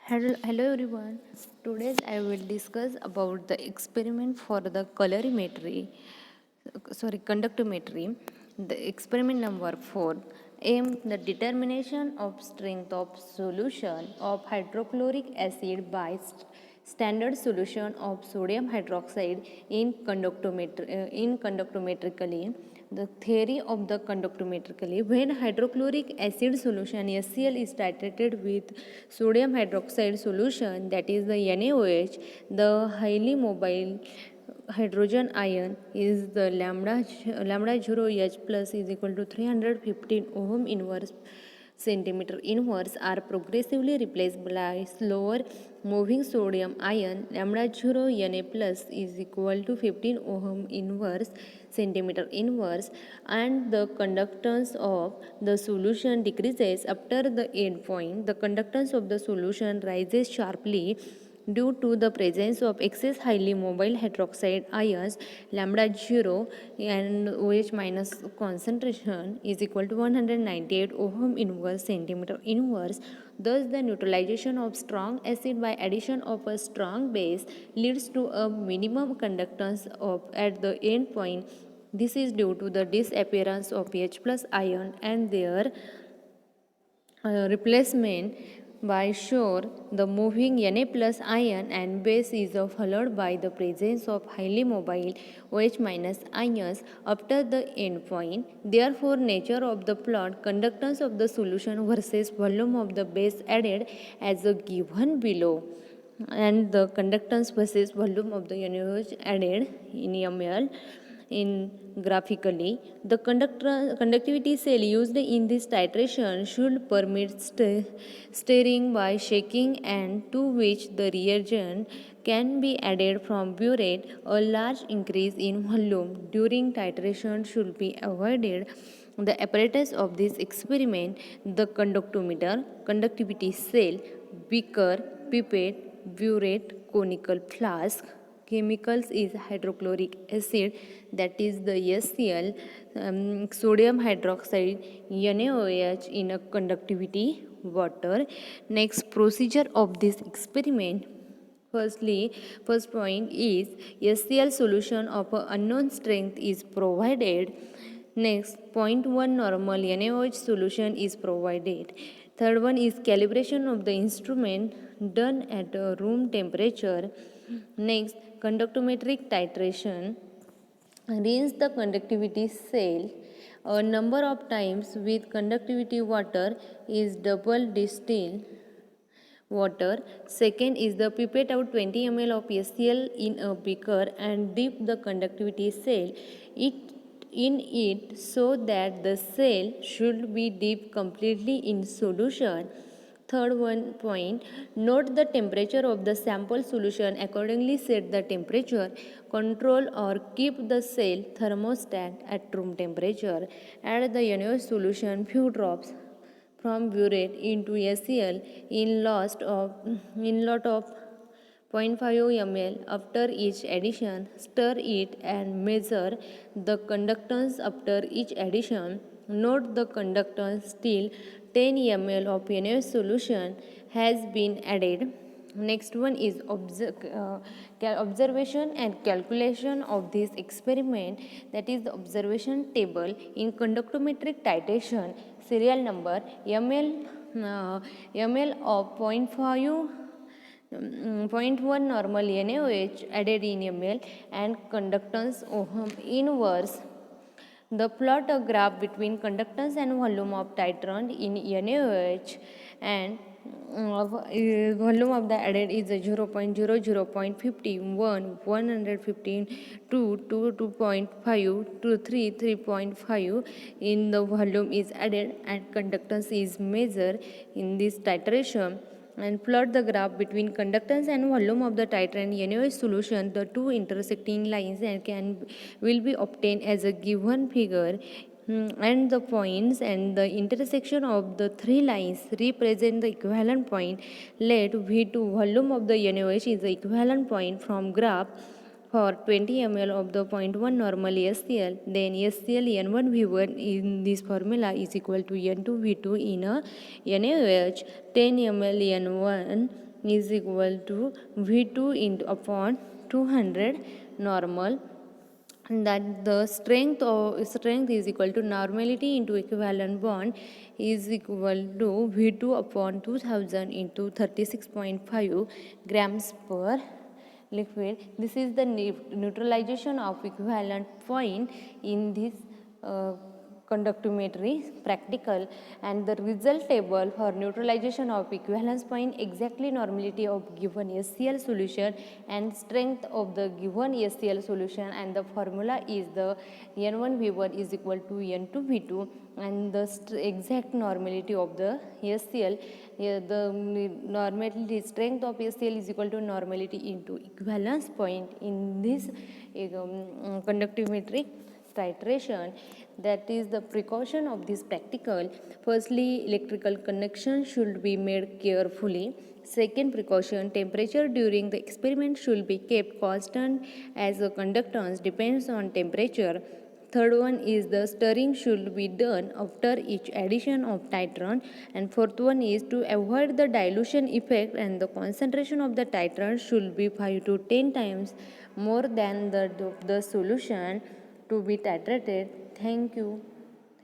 Hello everyone. Today I will discuss about the experiment for the colorimetry, conductometry. The experiment number 4 aim the determination of strength of solution of hydrochloric acid by standard solution of sodium hydroxide in conductometrically. The theory of the conductometrically, when hydrochloric acid solution HCl is titrated with sodium hydroxide solution, that is the NaOH, the highly mobile hydrogen ion is the lambda 0 H plus is equal to 315 ohm inverse centimeter inverse are progressively replaced by slower moving sodium ion lambda 0 Na plus is equal to 15 ohm inverse centimeter inverse, and the conductance of the solution decreases after the end point. The conductance of the solution rises sharply due to the presence of excess highly mobile hydroxide ions lambda 0 and OH minus concentration is equal to 198 ohm inverse centimeter inverse. Thus the neutralization of strong acid by addition of a strong base leads to a minimum conductance of at the end point. This is due to the disappearance of H plus ion and their replacement by sure the moving Na plus ion and base is followed by the presence of highly mobile OH minus ions after the end point. Therefore, nature of the plot conductance of the solution versus volume of the base added as given below, and the conductance versus volume of the NaOH added in ml. In graphically, the conductivity cell used in this titration should permit stirring by shaking, and to which the reagent can be added from burette. A large increase in volume during titration should be avoided. The apparatus of this experiment, the conductometer, conductivity cell, beaker, pipette, burette, conical flask. Chemicals is hydrochloric acid, that is the HCl, sodium hydroxide, NaOH in a conductivity water. Next procedure of this experiment. First point is HCl solution of a unknown strength is provided. Next, 0.1 normal NaOH solution is provided. Third one is calibration of the instrument done at a room temperature. Next, conductometric titration. Rinse the conductivity cell a number of times with conductivity water is double distilled water. Second is the pipette out 20 ml of HCl in a beaker and dip the conductivity cell in it so that the cell should be dipped completely in solution. Third one point, note the temperature of the sample solution. Accordingly set the temperature. Control or keep the cell thermostat at room temperature. Add the NaOH solution few drops from burette into HCl in lot of 0.5 ml. After each addition, stir it and measure the conductance after each addition. Note the conductance till 10 ml of NaOH solution has been added. Next one is observation and calculation of this experiment, that is the observation table in conductometric titration. Serial number ml of 0.1 normal NaOH added in ml and conductance ohm inverse. The plot a graph between conductance and volume of titrant in NaOH, and volume of the added is 0.0, 0.51, 115, 2, 2.5, 2, 3, 3.5 in the volume is added and conductance is measured in this titration. And plot the graph between conductance and volume of the titrant NaOH solution. The two intersecting lines will be obtained as a given figure. And the points and the intersection of the three lines represent the equivalent point. Let V2 volume of the NaOH is the equivalent point from graph for 20 ml of the 0.1 normal HCl. Then HCl N1 V1 in this formula is equal to N2 V2 in a NaOH. 10 ml N1 is equal to V2 into upon 200 normal, that the strength is equal to normality into equivalent bond is equal to V2 upon 2000 into 36.5 grams per liquid. This is the neutralization of equivalent point in this uh, conductometry practical, and the result table for neutralization of equivalence point, exactly normality of given SCl solution and strength of the given SCl solution, and the formula is the N1V1 is equal to N2V2, and the exact normality of the SCl, the normality strength of SCl is equal to normality into equivalence point in this conductimetry titration. That is the precaution of this practical. Firstly, electrical connection should be made carefully. Second precaution, temperature during the experiment should be kept constant as the conductance depends on temperature. Third one is the stirring should be done after each addition of titrant. And fourth one is to avoid the dilution effect, and the concentration of the titrant should be 5 to 10 times more than the solution to be titrated. Thank you.